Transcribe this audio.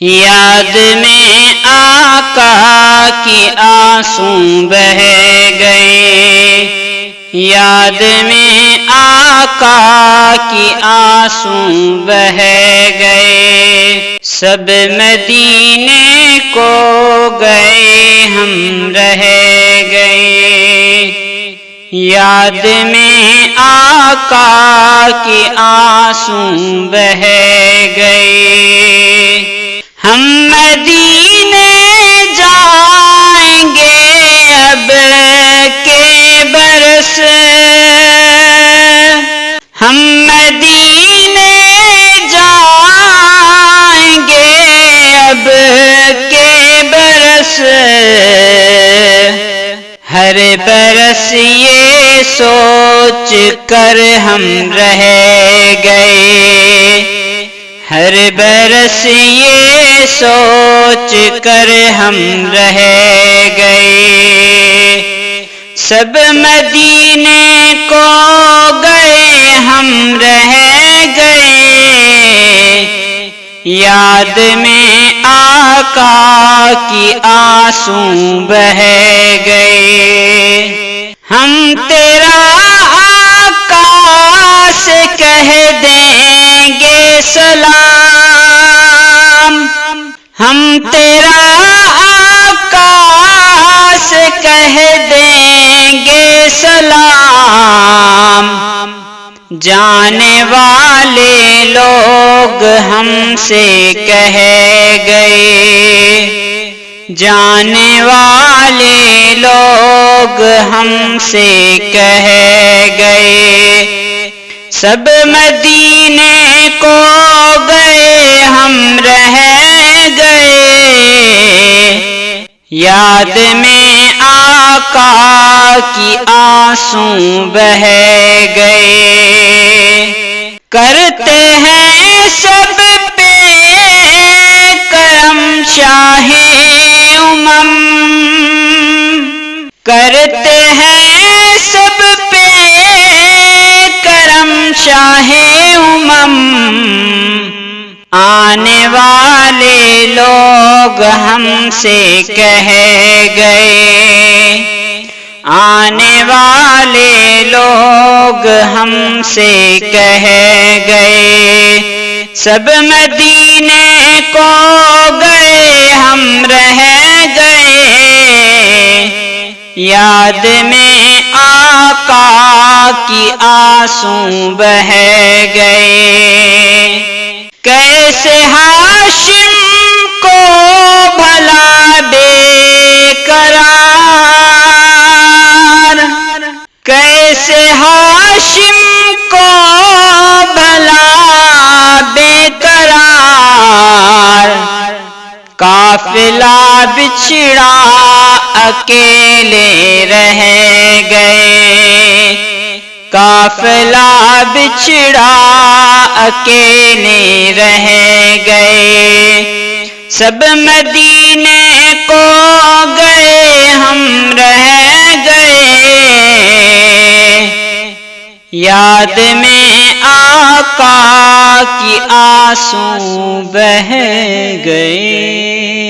یاد میں آقا کی آنسو بہ گئے، یاد میں آقا کی آنسو بہ گئے، سب مدینے کو گئے ہم رہ گئے، یاد میں آقا کی آنسو بہ گئے، ہم مدینے جائیں گے اب کے برس، ہم مدینے جائیں گے اب کے برس، ہر برس یہ سوچ کر ہم رہ گئے، ہر برس یہ سوچ کر ہم رہ گئے، سب مدینے کو گئے ہم رہ گئے، یاد میں آقا کی آنسو بہ گئے، ہم تیرا آقا سے کہہ دیں گے سلام، ہم تیرا آقا سے کہہ دیں گے سلام، جانے والے لوگ ہم سے کہہ گئے، جانے والے لوگ ہم سے کہہ گئے، سب مدینے کو گئے ہم رہ گئے، یاد میں آقا کی آنسو بہ گئے، کرتے ہیں سب پہ کرم شاہ امم، کرتے ہیں سب پہ کرم شاہ امم، آنے والے لوگ ہم سے کہہ گئے، آنے والے لوگ ہم سے کہہ گئے، سب مدینے کو گئے ہم رہ گئے، یاد میں آقا کی آنسو بہ گئے، کیسے ہاشم کو بھلا بے قرار، کیسے ہاشم کو بھلا بے قرار، قافلہ بچھڑا اکیلے رہ گئے، قافلہ بچھڑا اکیلے رہ گئے، سب مدینے کو گئے ہم رہ گئے، یاد میں آقا کی آنسو بہ گئے۔